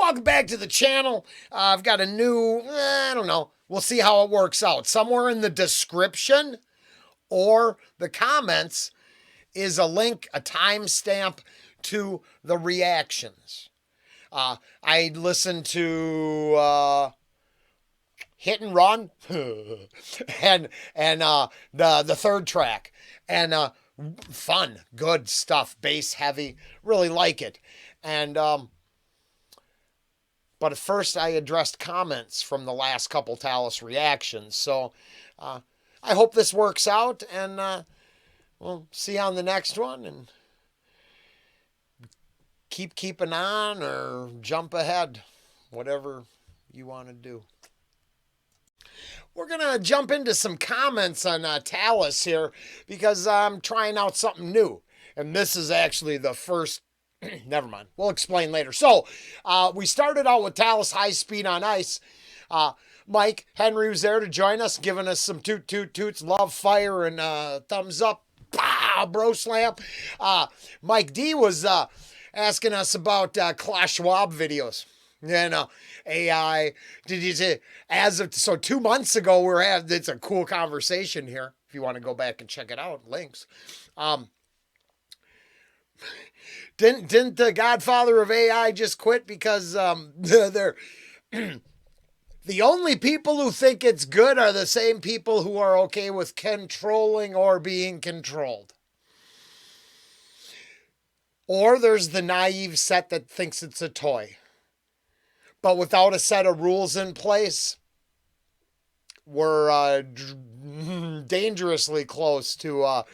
Welcome back to the channel. I've got a new, I don't know. We'll see how it works out. Somewhere in the description or the comments is a link, a timestamp to the reactions. I listened to Hit and Run and the third track, and fun, good stuff, bass heavy, really like it. And but at first I addressed comments from the last couple Talas reactions, so I hope this works out, and we'll see you on the next one, and keeping on or jump ahead, whatever you want to do. We're going to jump into some comments on Talas here because I'm trying out something new. And this is actually the first, never mind, we'll explain later. So we started out with Talas High Speed on Ice. Mike Henry was there to join us, giving us some toot toot toots, love, fire, and thumbs up. Pow, bro slam. Mike D was asking us about Klaus Schwab videos. AI. Did you say so 2 months ago we're having, it's a cool conversation here. If you want to go back and check it out, links. Didn't the godfather of AI just quit because they're the only people who think it's good are the same people who are okay with controlling or being controlled. Or there's the naive set that thinks it's a toy. But without a set of rules in place, we're dangerously close to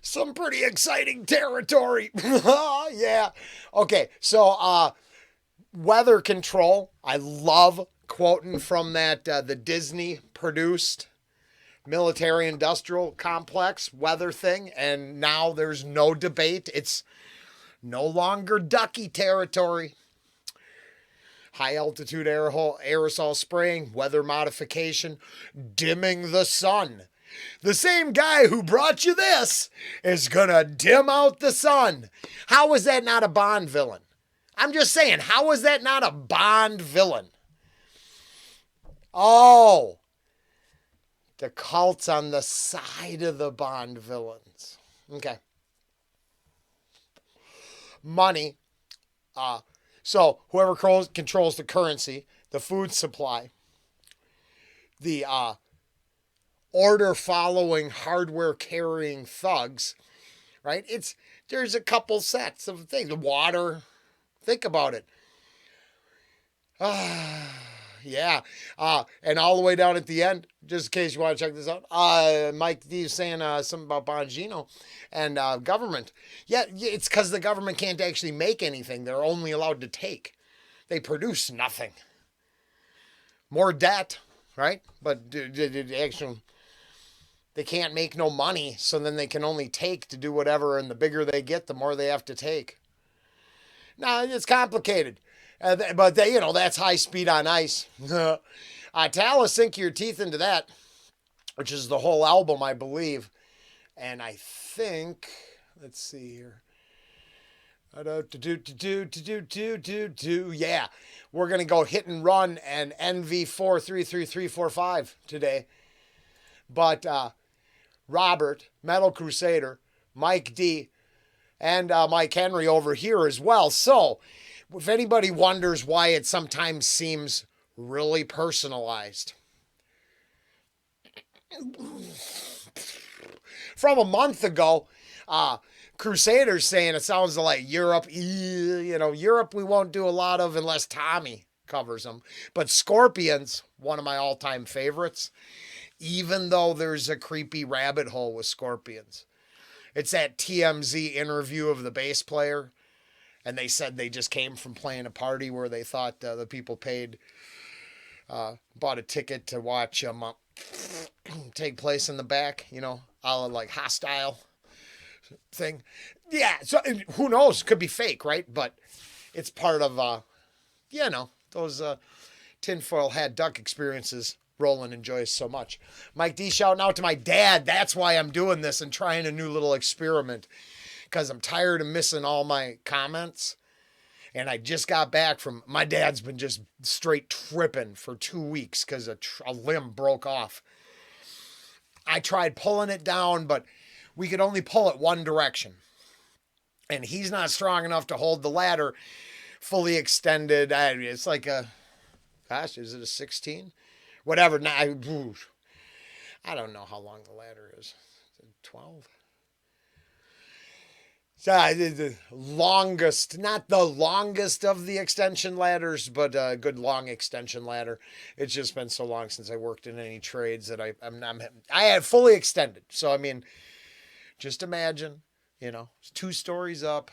some pretty exciting territory. Yeah. Okay, so weather control. I love quoting from that the Disney-produced military-industrial complex weather thing, and now there's no debate. It's no longer ducky territory. High altitude aerosol spraying, weather modification, dimming the sun. The same guy who brought you this is gonna dim out the sun. How is that not a Bond villain? I'm just saying, how is that not a Bond villain? Oh, the cult's on the side of the Bond villains. Okay. Money. So whoever controls the currency, the food supply, the order-following, hardware-carrying thugs, right? There's a couple sets of things. Water, think about it. Yeah. And all the way down at the end, just in case you want to check this out, Mike D is saying something about Bongino and government. Yeah, it's because the government can't actually make anything. They're only allowed to take. They produce nothing. More debt, right? But actually, they can't make no money, so then they can only take to do whatever, and the bigger they get, the more they have to take. No, it's complicated. But that's High Speed on Ice. Talas, sink your teeth into that, which is the whole album, I believe. And I think, let's see here. Yeah, we're going to go Hit and Run and NV43345 today. But Robert, Metal Crusader, Mike D, and Mike Henry over here as well. So, if anybody wonders why it sometimes seems really personalized. From a month ago, Crusaders saying it sounds like Europe. Europe we won't do a lot of unless Tommy covers them. But Scorpions, one of my all-time favorites, even though there's a creepy rabbit hole with Scorpions. It's that TMZ interview of the bass player. And they said they just came from playing a party where they thought the people bought a ticket to watch take place in the back, all like Hostile thing. Yeah, so who knows? Could be fake, right? But it's part of, those tinfoil hat duck experiences Rollen enjoys so much. Mike D shouting out to my dad. That's why I'm doing this and trying a new little experiment. Because I'm tired of missing all my comments. And I just got back from, my dad's been just straight tripping for 2 weeks because a limb broke off. I tried pulling it down, but we could only pull it one direction. And he's not strong enough to hold the ladder fully extended. It's like gosh, is it a 16? Whatever. Now, I don't know how long the ladder is. Is it 12? So the longest, not the longest of the extension ladders, but a good long extension ladder. It's just been so long since I worked in any trades that I had fully extended. So I mean, just imagine, it's 2 stories up.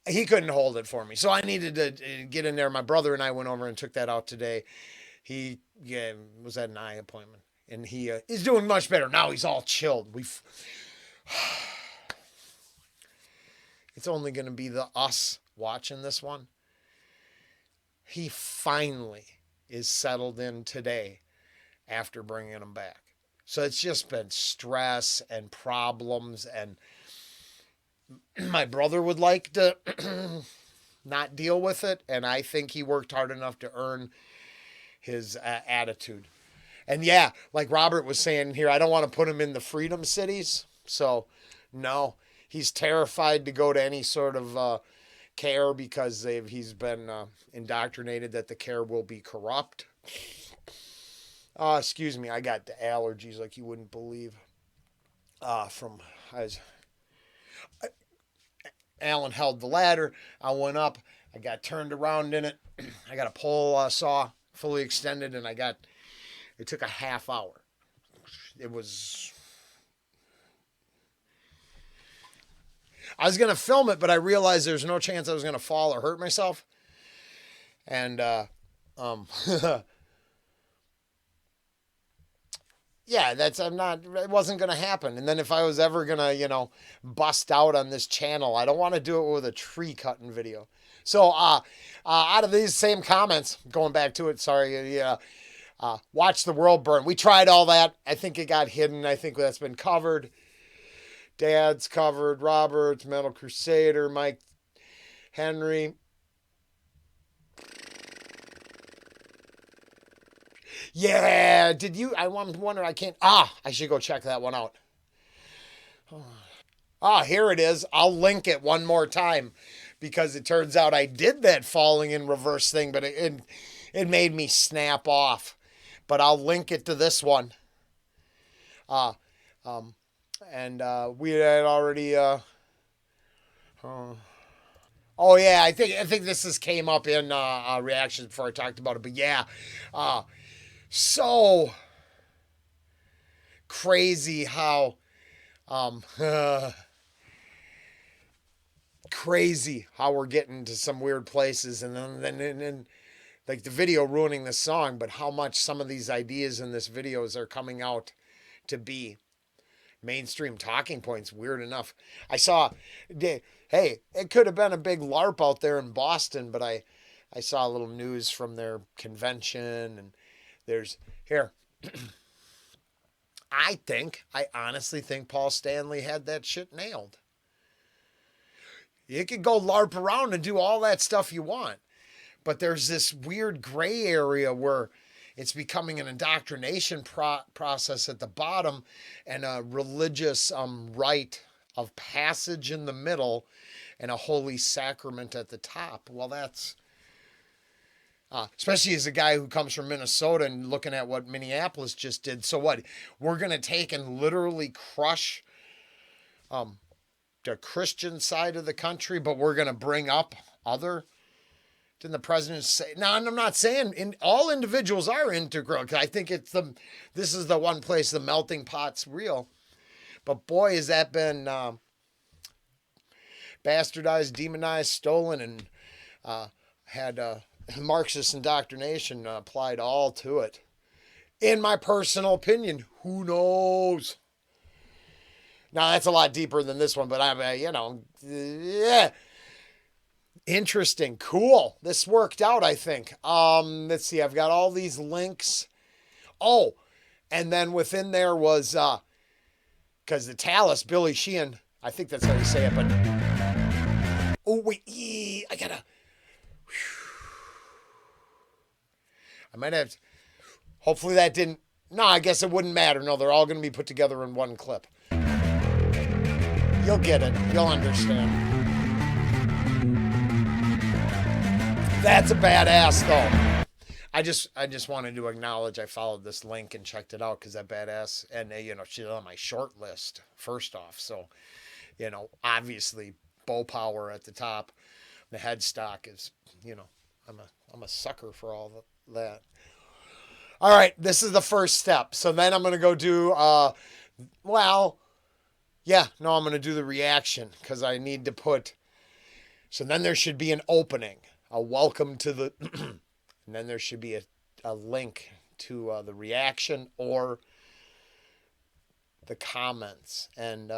He couldn't hold it for me, so I needed to get in there. My brother and I went over and took that out today. He was at an eye appointment, and he is doing much better now. He's all chilled. It's only going to be us watching this one. He finally is settled in today after bringing him back. So it's just been stress and problems, and my brother would like to not deal with it, and I think he worked hard enough to earn his attitude. And yeah, like Robert was saying here, I don't want to put him in the freedom cities. So no, he's terrified to go to any sort of care because he's been indoctrinated that the care will be corrupt. Excuse me, I got the allergies like you wouldn't believe. Alan held the ladder. I went up. I got turned around in it. I got a pole saw fully extended, and it took a half hour. I was going to film it, but I realized there's no chance I was going to fall or hurt myself. And, yeah, it wasn't going to happen. And then if I was ever going to, bust out on this channel, I don't want to do it with a tree cutting video. So, out of these same comments, going back to it, sorry, watch the world burn. We tried all that. I think it got hidden. I think that's been covered. Dad's covered. Robert's, Metal Crusader, Mike Henry. Yeah, did you? I wonder. I can't. I should go check that one out. Here it is. I'll link it one more time because it turns out I did that falling in reverse thing, but it made me snap off. But I'll link it to this one. And we had already. Oh yeah, I think this came up in reactions before I talked about it. But yeah, so crazy how crazy how we're getting to some weird places, and then like the video ruining the song, but how much some of these ideas in this videos are coming out to be mainstream talking points. Weird enough, I saw, hey, it could have been a big LARP out there in Boston, but I saw a little news from their convention, and there's here. I honestly think Paul Stanley had that shit nailed. You could go LARP around and do all that stuff you want, but there's this weird gray area where it's becoming an indoctrination process at the bottom and a religious rite of passage in the middle and a holy sacrament at the top. Well, that's... especially as a guy who comes from Minnesota and looking at what Minneapolis just did. So what? We're going to take and literally crush the Christian side of the country, but we're going to bring up other... Didn't the president say? Now, I'm not saying all individuals are integral. I think this is the one place the melting pot's real. But boy, has that been bastardized, demonized, stolen, and had Marxist indoctrination applied all to it. In my personal opinion, who knows? Now, that's a lot deeper than this one, but yeah. Interesting. Cool. This worked out, I think. Let's see. I've got all these links. Oh, and then within there was, because the Talas, Billy Sheehan, I think that's how you say it, but, Oh, wait. I might have to, hopefully that didn't. No, I guess it wouldn't matter. No, they're all going to be put together in one clip. You'll get it. You'll understand. That's a badass, though. I just wanted to acknowledge I followed this link and checked it out because that badass, and she's on my short list first off. So, obviously bow power at the top. The headstock is, I'm a sucker for all that. All right, this is the first step. So then I'm going to go do, I'm going to do the reaction because I need to put, so then there should be an opening, a welcome to the, and then there should be a link to the reaction or the comments. And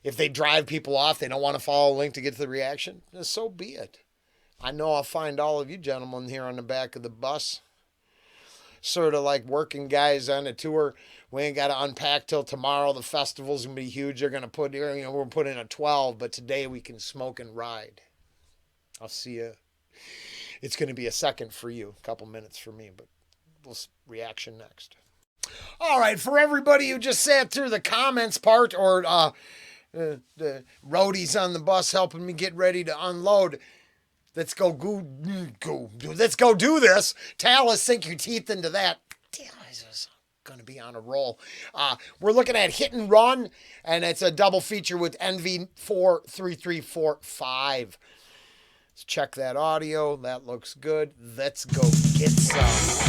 if they drive people off, they don't want to follow a link to get to the reaction, so be it. I know I'll find all of you gentlemen here on the back of the bus. Sort of like working guys on a tour. We ain't got to unpack till tomorrow. The festival's going to be huge. They're going to put, we'll put in a 12, but today we can smoke and ride. I'll see you. It's going to be a second for you, a couple minutes for me, but we'll reaction next. All right, for everybody who just sat through the comments part or the roadies on the bus helping me get ready to unload, let's go do this. Talas, sink your teeth into that. Talas is going to be on a roll. We're looking at Hit and Run, and it's a double feature with NV43345. Let's check that audio. That looks good. Let's go get some.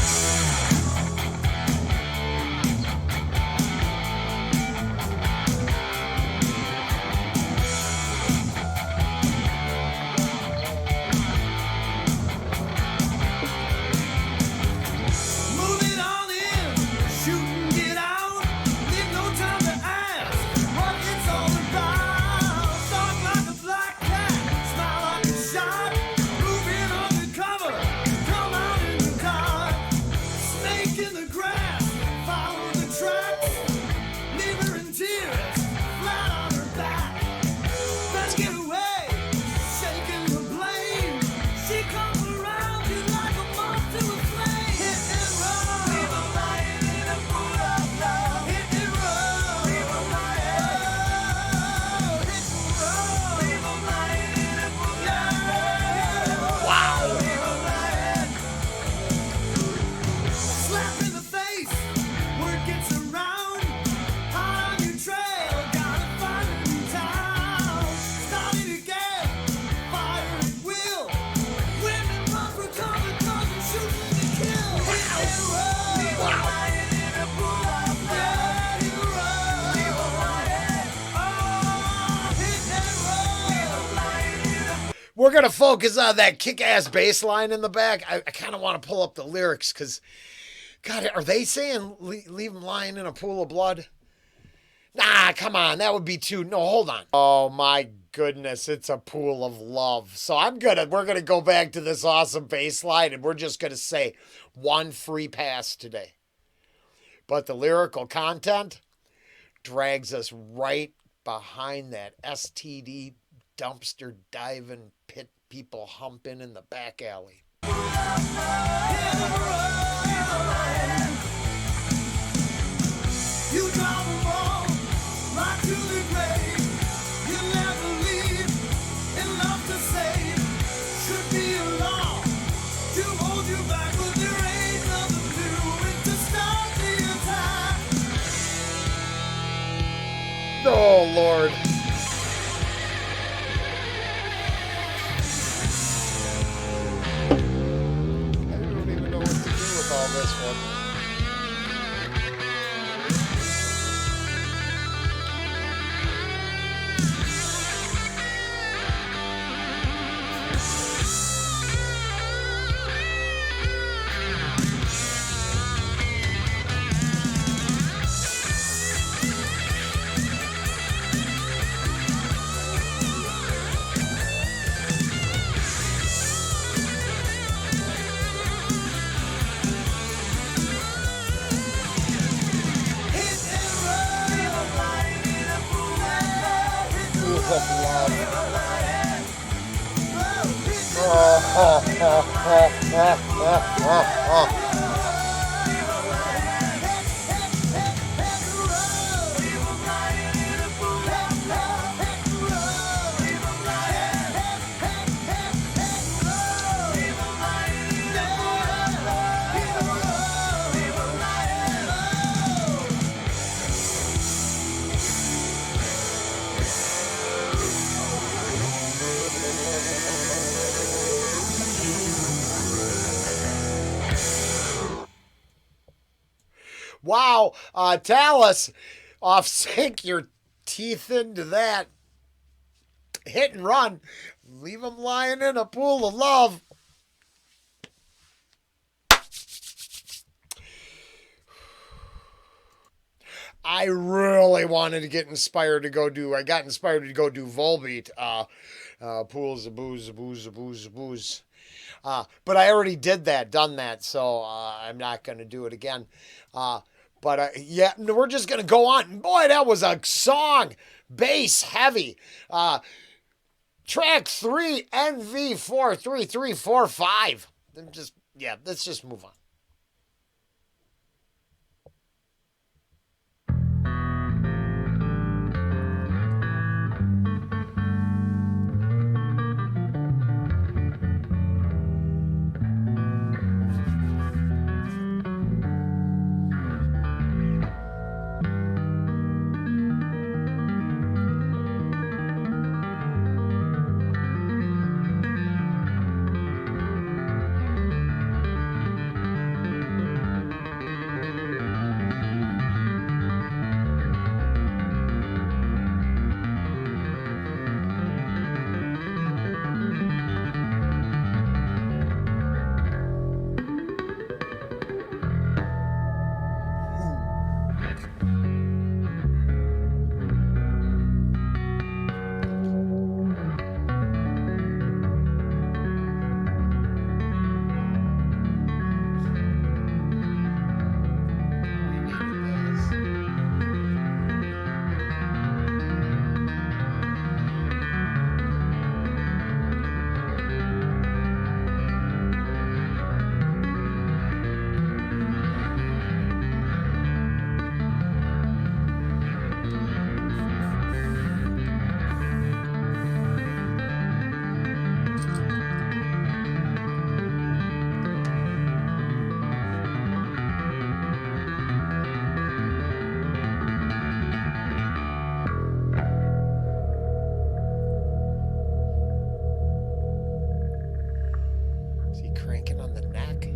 We're going to focus on that kick-ass bass line in the back. I kind of want to pull up the lyrics because, God, are they saying leave him lying in a pool of blood? Nah, come on. That would be too... No, hold on. Oh, my goodness. It's a pool of love. So we're going to go back to this awesome bass line, and we're just going to say one free pass today. But the lyrical content drags us right behind that STD dumpster diving pit people humping in the back alley. You drive them all right to the grave. You never leave enough to save. Should be a law to hold you back, but there ain't nothing doing to stop the attack. Oh, Lord. All this one. Wow, Talas, off sync your teeth into that hit and run. Leave them lying in a pool of love. I really wanted to get inspired to go do. I got inspired to go do Volbeat. Pools of booze, booze, booze, booze. But I already done that, so I'm not going to do it again. But yeah, we're just going to go on. Boy, that was a song. Bass heavy. Track 3, NV43345. Let's just move on. Is he cranking on the neck?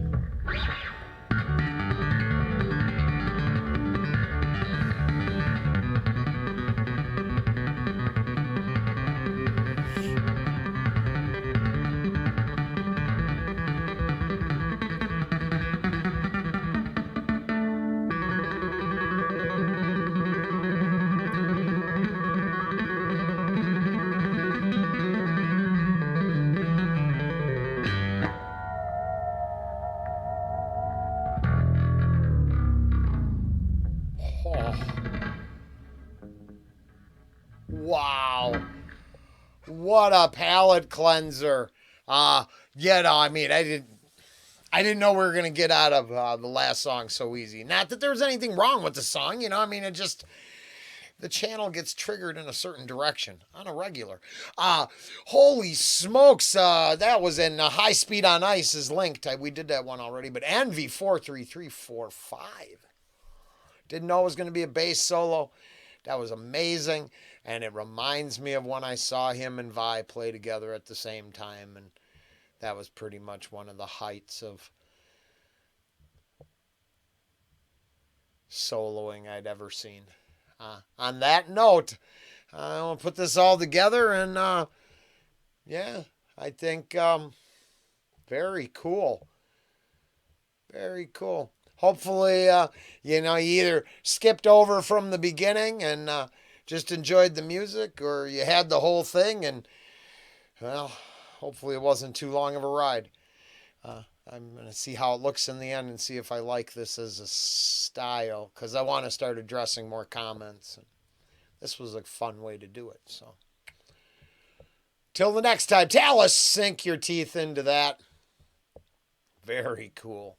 Oh. Wow. What a palate cleanser. I mean, I didn't know we were gonna get out of the last song so easy. Not that there was anything wrong with the song, I mean, it just the channel gets triggered in a certain direction on a regular. Holy smokes! That was in High Speed on Ice is linked. We did that one already, but NV43345. Didn't know it was going to be a bass solo. That was amazing, and it reminds me of when I saw him and Vi play together at the same time, and that was pretty much one of the heights of soloing I'd ever seen. On that note, I'll put this all together, and I think very cool. Very cool. Hopefully, you either skipped over from the beginning and just enjoyed the music, or you had the whole thing, and, well, hopefully it wasn't too long of a ride. I'm going to see how it looks in the end and see if I like this as a style, because I want to start addressing more comments. And this was a fun way to do it. So, Till the next time, Talas, sink your teeth into that. Very cool.